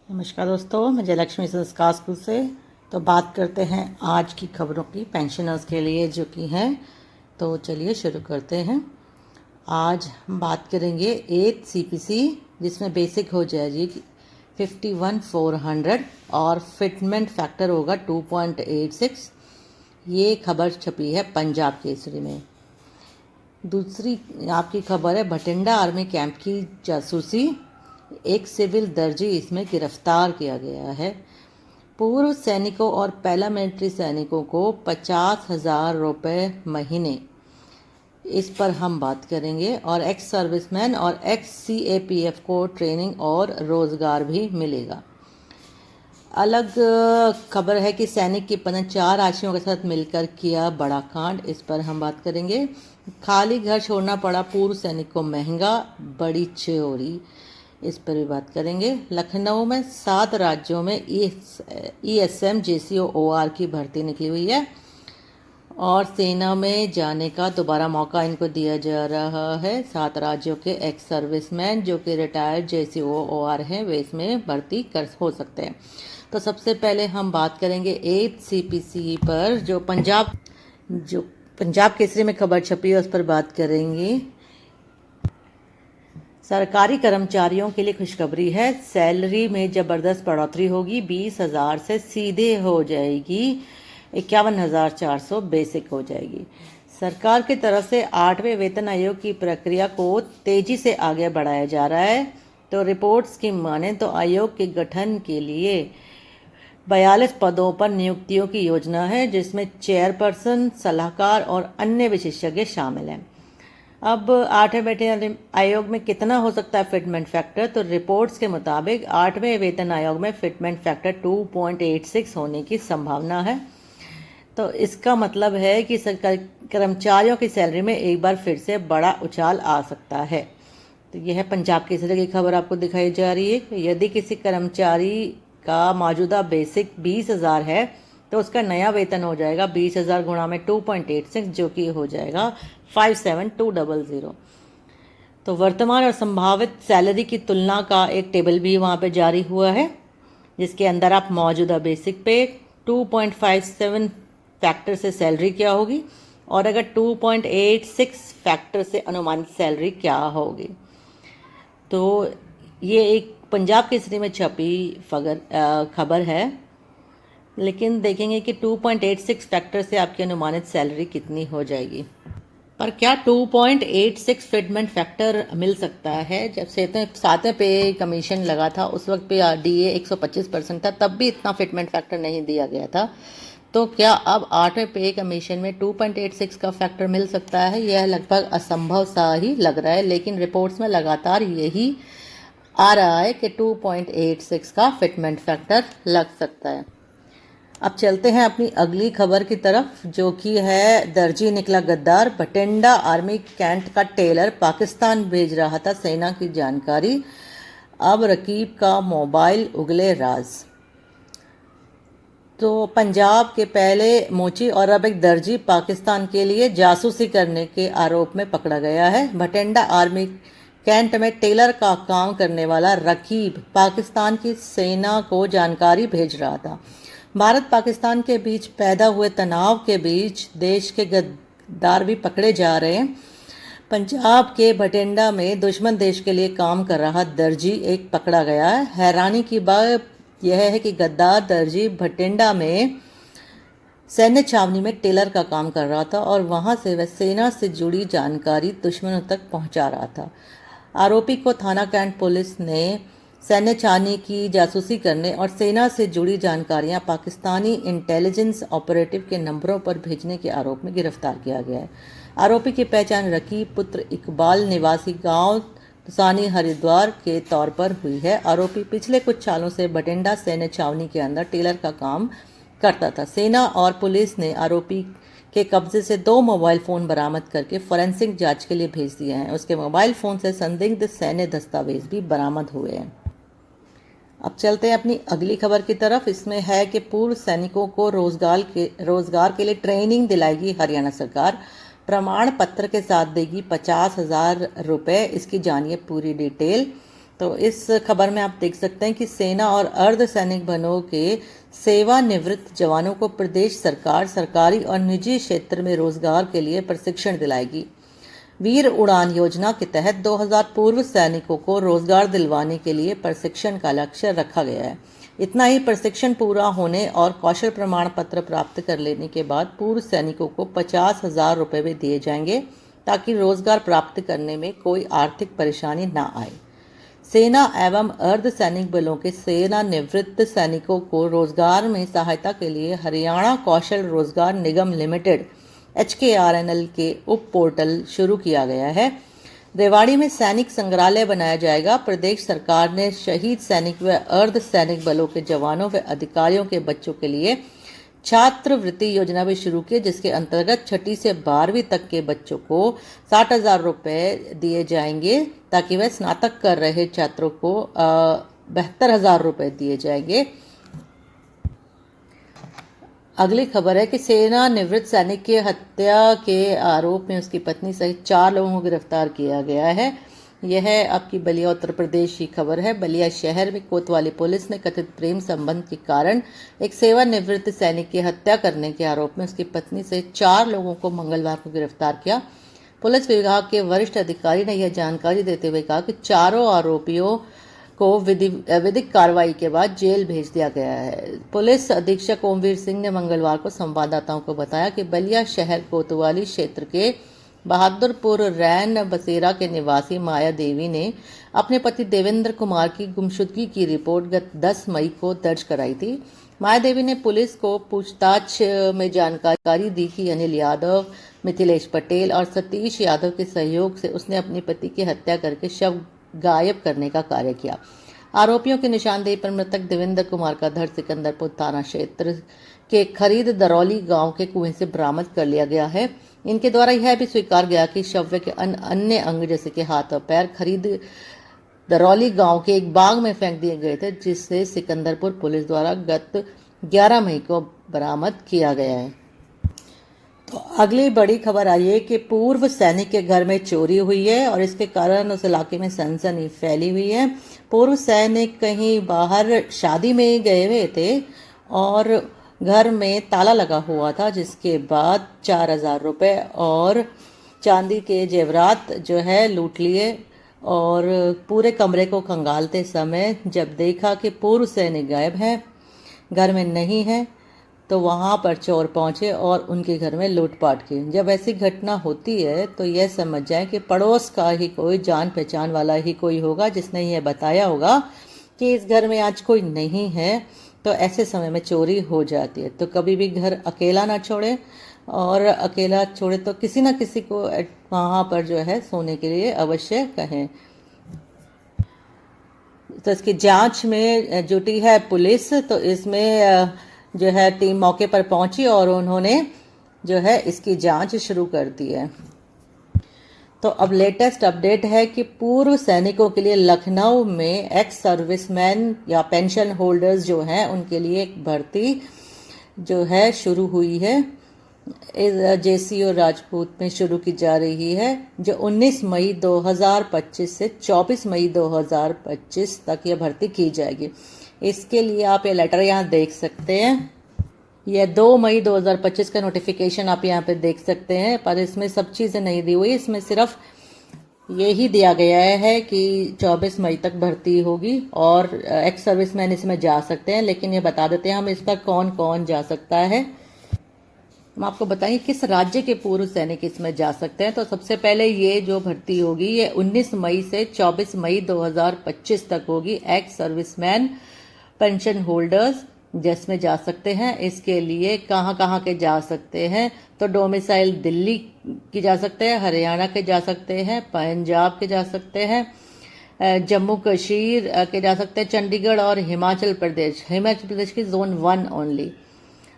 नमस्कार दोस्तों, मैं जयलक्ष्मी संस्कार स्कूल से। तो बात करते हैं आज की खबरों की पेंशनर्स के लिए जो कि हैं। तो चलिए शुरू करते हैं। आज हम बात करेंगे 8 CPC जिसमें बेसिक हो जाएगी 51,400 और फिटमेंट फैक्टर होगा 2.86। ये खबर छपी है पंजाब केसरी में। दूसरी आपकी खबर है भटिंडा आर्मी कैंप की जासूसी, एक सिविल दर्जी इसमें गिरफ्तार किया गया है। पूर्व सैनिकों और पैरामिलिट्री सैनिकों को 50,000 रुपये महीने, इस पर हम बात करेंगे। और एक्स सर्विसमैन और एक्स CAPF को ट्रेनिंग और रोज़गार भी मिलेगा। अलग खबर है कि सैनिक की पत्नी 4 आशियों के साथ मिलकर किया बड़ा कांड, इस पर हम बात करेंगे। खाली घर छोड़ना पड़ा पूर्व सैनिक को महंगा, बड़ी चोरी, इस पर भी बात करेंगे। लखनऊ में 7 राज्यों में ESM JCO OR की भर्ती निकली हुई है और सेना में जाने का दोबारा मौका इनको दिया जा रहा है। 7 राज्यों के एक्स सर्विसमैन जो कि रिटायर्ड JCO OR हैं वे इसमें भर्ती हो सकते हैं। तो सबसे पहले हम बात करेंगे 8 CPC पर जो पंजाब केसरी में खबर छपी है उस पर बात करेंगे। सरकारी कर्मचारियों के लिए खुशखबरी है, सैलरी में ज़बरदस्त बढ़ोतरी होगी। 20,000 से सीधे हो जाएगी 51,400 बेसिक हो जाएगी। सरकार की तरफ से 8वें वेतन आयोग की प्रक्रिया को तेजी से आगे बढ़ाया जा रहा है। तो रिपोर्ट्स की माने तो आयोग के गठन के लिए 42 पदों पर नियुक्तियों की योजना है जिसमें चेयरपर्सन, सलाहकार और अन्य विशेषज्ञ शामिल हैं। अब 8वें वेतन आयोग में कितना हो सकता है फिटमेंट फैक्टर? तो रिपोर्ट्स के मुताबिक 8वें वेतन आयोग में फिटमेंट फैक्टर 2.86 होने की संभावना है। तो इसका मतलब है कि सरकारी कर्मचारियों की सैलरी में एक बार फिर से बड़ा उछाल आ सकता है। तो यह है पंजाब केसरी की खबर आपको दिखाई जा रही है। यदि किसी कर्मचारी का मौजूदा बेसिक 20,000 है तो उसका नया वेतन हो जाएगा 20,000 गुणा में 2.86 जो कि हो जाएगा 57,200। तो वर्तमान और संभावित सैलरी की तुलना का एक टेबल भी वहाँ पे जारी हुआ है जिसके अंदर आप मौजूदा बेसिक पे 2.57 फैक्टर से सैलरी क्या होगी और अगर 2.86 फैक्टर से अनुमानित सैलरी क्या होगी। तो ये एक पंजाब केसरी में छपी खबर है, लेकिन देखेंगे कि 2.86 फैक्टर से आपकी अनुमानित सैलरी कितनी हो जाएगी। पर क्या 2.86 फिटमेंट फैक्टर मिल सकता है? जब 7वें पे कमीशन लगा था उस वक्त पे DA 125% था, तब भी इतना फिटमेंट फैक्टर नहीं दिया गया था। तो क्या अब 8वें पे कमीशन में 2.86 का फैक्टर मिल सकता है? यह लगभग असंभव सा ही लग रहा है, लेकिन रिपोर्ट्स में लगातार यही आ रहा है कि 2.86 का फिटमेंट फैक्टर लग सकता है। अब चलते हैं अपनी अगली खबर की तरफ जो कि है दर्जी निकला गद्दार, भटिंडा आर्मी कैंट का टेलर पाकिस्तान भेज रहा था सेना की जानकारी, अब रकीब का मोबाइल उगले राज। तो पंजाब के पहले मोची और अब एक दर्जी पाकिस्तान के लिए जासूसी करने के आरोप में पकड़ा गया है। भटिंडा आर्मी कैंट में टेलर का काम करने वाला रकीब पाकिस्तान की सेना को जानकारी भेज रहा था। भारत पाकिस्तान के बीच पैदा हुए तनाव के बीच देश के गद्दार भी पकड़े जा रहे हैं। पंजाब के भटिंडा में दुश्मन देश के लिए काम कर रहा दर्जी एक पकड़ा गया है। हैरानी की बात यह है कि गद्दार दर्जी भटिंडा में सैन्य छावनी में टेलर का काम कर रहा था और वहां से वह सेना से जुड़ी जानकारी दुश्मनों तक पहुंचा रहा था। आरोपी को थाना कैंट पुलिस ने सैन्य छावनी की जासूसी करने और सेना से जुड़ी जानकारियां पाकिस्तानी इंटेलिजेंस ऑपरेटिव के नंबरों पर भेजने के आरोप में गिरफ्तार किया गया है। आरोपी की पहचान रकीब पुत्र इकबाल निवासी गांव तुसानी हरिद्वार के तौर पर हुई है। आरोपी पिछले कुछ सालों से भटिंडा सैन्य छावनी के अंदर टेलर का काम करता था। सेना और पुलिस ने आरोपी के कब्जे से 2 मोबाइल फ़ोन बरामद करके फॉरेंसिक जांच के लिए भेज दिए हैं। उसके मोबाइल फ़ोन से संदिग्ध सैन्य दस्तावेज भी बरामद हुए हैं। अब चलते हैं अपनी अगली खबर की तरफ। इसमें है कि पूर्व सैनिकों को रोजगार के लिए ट्रेनिंग दिलाएगी हरियाणा सरकार, प्रमाण पत्र के साथ देगी 50,000 रुपये। इसकी जानिए पूरी डिटेल। तो इस खबर में आप देख सकते हैं कि सेना और अर्धसैनिक बलों के सेवानिवृत्त जवानों को प्रदेश सरकार सरकारी और निजी क्षेत्र में रोजगार के लिए प्रशिक्षण दिलाएगी। वीर उड़ान योजना के तहत 2000 पूर्व सैनिकों को रोजगार दिलवाने के लिए प्रशिक्षण का लक्ष्य रखा गया है। इतना ही, प्रशिक्षण पूरा होने और कौशल प्रमाण पत्र प्राप्त कर लेने के बाद पूर्व सैनिकों को 50,000 रुपये भी दिए जाएंगे ताकि रोजगार प्राप्त करने में कोई आर्थिक परेशानी न आए। सेना एवं अर्धसैनिक बलों के सेवानिवृत्त सैनिकों को रोजगार में सहायता के लिए हरियाणा कौशल रोजगार निगम लिमिटेड HKRNL के उप पोर्टल शुरू किया गया है। रेवाड़ी में सैनिक संग्रहालय बनाया जाएगा। प्रदेश सरकार ने शहीद सैनिक व अर्ध सैनिक बलों के जवानों व अधिकारियों के बच्चों के लिए छात्रवृत्ति योजना भी शुरू की, जिसके अंतर्गत 6ठी से 12वीं तक के बच्चों को 60,000 रुपये दिए जाएंगे ताकि वह स्नातक कर रहे छात्रों को 72,000 रुपये दिए जाएंगे। अगली खबर है कि सेवानिवृत्त सैनिक की हत्या के आरोप में उसकी पत्नी सहित 4 लोगों को गिरफ्तार किया गया है। यह आपकी बलिया उत्तर प्रदेश की खबर है। बलिया शहर में कोतवाली पुलिस ने कथित प्रेम संबंध के कारण एक सेवानिवृत्त सैनिक की हत्या करने के आरोप में उसकी पत्नी सहित 4 लोगों को मंगलवार को गिरफ्तार किया। पुलिस विभाग के वरिष्ठ अधिकारी ने यह जानकारी देते हुए कहा कि चारों आरोपियों को विधिक कार्रवाई के बाद जेल भेज दिया गया है। पुलिस अधीक्षक ओमवीर सिंह ने मंगलवार को संवाददाताओं को बताया कि बलिया शहर कोतवाली क्षेत्र के बहादुरपुर रैन बसेरा के निवासी माया देवी ने अपने पति देवेंद्र कुमार की गुमशुदगी की रिपोर्ट गत 10 मई को दर्ज कराई थी। माया देवी ने पुलिस को पूछताछ में जानकारी दी कि अनिल यादव, मिथिलेश पटेल और सतीश यादव के सहयोग से उसने अपनी पति की हत्या करके शव गायब करने का कार्य किया। आरोपियों की निशानदेही पर मृतक देवेंद्र कुमार का धड़ सिकंदरपुर थाना क्षेत्र के खरीद दरौली गांव के कुएं से बरामद कर लिया गया है। इनके द्वारा यह भी स्वीकार गया कि शव के अन्य अंग जैसे कि हाथ और पैर खरीद दरौली गांव के एक बाग में फेंक दिए गए थे, जिससे सिकंदरपुर पुलिस द्वारा गत 11 मई को बरामद किया गया है। तो अगली बड़ी खबर आई है कि पूर्व सैनिक के घर में चोरी हुई है और इसके कारण उस इलाके में सनसनी फैली हुई है। पूर्व सैनिक कहीं बाहर शादी में गए हुए थे और घर में ताला लगा हुआ था, जिसके बाद 4,000 रुपये और चांदी के जेवरात जो है लूट लिए और पूरे कमरे को खंगालते समय जब देखा कि पूर्व सैनिक गायब है, घर में नहीं है, तो वहाँ पर चोर पहुँचे और उनके घर में लूटपाट की। जब ऐसी घटना होती है तो यह समझ जाए कि पड़ोस का ही कोई जान पहचान वाला ही कोई होगा जिसने यह बताया होगा कि इस घर में आज कोई नहीं है। तो ऐसे समय में चोरी हो जाती है। तो कभी भी घर अकेला ना छोड़े और अकेला छोड़े तो किसी ना किसी को वहाँ पर जो है सोने के लिए अवश्य कहें। तो इसकी जांच में जुटी है पुलिस। तो इसमें जो है टीम मौके पर पहुंची और उन्होंने जो है इसकी जांच शुरू कर दी है। तो अब लेटेस्ट अपडेट है कि पूर्व सैनिकों के लिए लखनऊ में एक्स सर्विसमैन या पेंशन होल्डर्स जो हैं उनके लिए एक भर्ती जो है शुरू हुई है। JCO राजपूत में शुरू की जा रही है, जो 19 मई 2025 से 24 मई 2025 तक यह भर्ती की जाएगी। इसके लिए आप ये लेटर यहाँ देख सकते हैं। यह 2 मई 2025 का नोटिफिकेशन आप यहाँ पे देख सकते हैं, पर इसमें सब चीज़ें नहीं दी हुई। इसमें सिर्फ यही दिया गया है कि 24 मई तक भर्ती होगी और एक्स सर्विसमैन इसमें जा सकते हैं। लेकिन ये बता देते हैं हम इस पर कौन कौन जा सकता है। हम आपको बताएं किस राज्य के पूर्व सैनिक इसमें जा सकते हैं। तो सबसे पहले ये जो भर्ती होगी ये 19 मई से 24 मई 2025 तक होगी। एक्स सर्विसमैन पेंशन होल्डर्स जिसमें जा सकते हैं। इसके लिए कहाँ कहाँ के जा सकते हैं, तो डोमिसाइल दिल्ली की जा सकते हैं, हरियाणा के जा सकते हैं, पंजाब के जा सकते हैं, जम्मू कश्मीर के जा सकते हैं, चंडीगढ़ और हिमाचल प्रदेश की जोन 1 ओनली।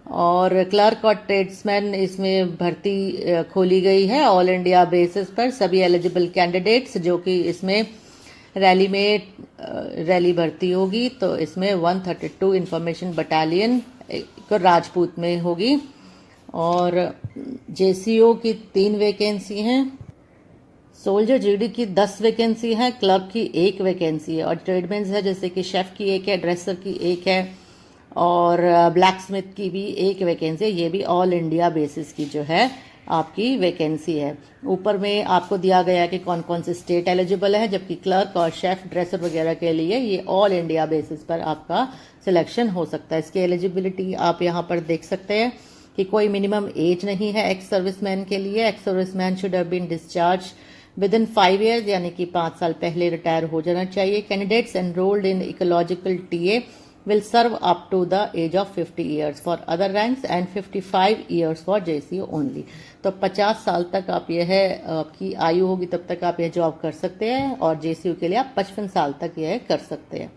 और क्लर्क और ट्रेड्समैन इसमें भर्ती खोली गई है ऑल इंडिया बेसिस पर। सभी एलिजिबल कैंडिडेट्स जो कि इसमें रैली भर्ती होगी, तो इसमें 132 इंफॉर्मेशन बटालियन को राजपूत में होगी। और JCO की 3 वैकेंसी हैं। सोल्जर जीडी की 10 वैकेंसी है, क्लर्क की 1 वैकेंसी है, और ट्रेडमेन्स है जैसे कि शेफ की 1 है, ड्रेसर की 1 है, और ब्लैक स्मिथ की भी 1 वैकेंसी है। ये भी ऑल इंडिया बेसिस की जो है आपकी वैकेंसी है। ऊपर में आपको दिया गया है कि कौन कौन से स्टेट एलिजिबल है, जबकि क्लर्क और शेफ ड्रेसर वगैरह के लिए ये ऑल इंडिया बेसिस पर आपका सिलेक्शन हो सकता है। इसकी एलिजिबिलिटी आप यहाँ पर देख सकते हैं कि कोई मिनिमम एज नहीं है एक्स सर्विसमैन के लिए। Ex serviceman should have been discharge within 5 years, यानी कि 5 साल पहले रिटायर हो जाना चाहिए। Candidates enrolled in ecological TA will serve up to the age of 50 years for other ranks and 55 years for JCO only। तो 50 साल तक आप यह आपकी आयु होगी तब तक आप यह जॉब कर सकते हैं, और JCO के लिए आप 55 साल तक यह कर सकते हैं।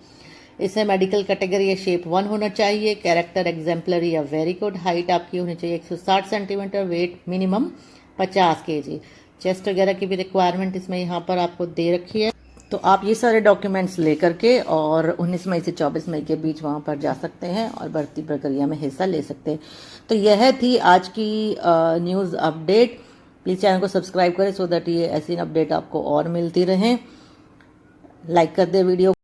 इसमें मेडिकल कैटेगरी या शेप 1 होना चाहिए, कैरेक्टर एग्जाम्पलरी या वेरी गुड, हाइट आपकी होनी चाहिए 160 centimetre, weight minimum 50 kg। Chest वगैरह की भी रिक्वायरमेंट इसमें यहाँ पर आपको दे रखी है। तो आप ये सारे डॉक्यूमेंट्स लेकर के और 19 मई से 24 मई के बीच वहाँ पर जा सकते हैं और भर्ती प्रक्रिया में हिस्सा ले सकते हैं। तो यह थी आज की न्यूज़ अपडेट। प्लीज़ चैनल को सब्सक्राइब करें सो दैट ये ऐसी अपडेट आपको और मिलती रहें। लाइक कर दे वीडियो।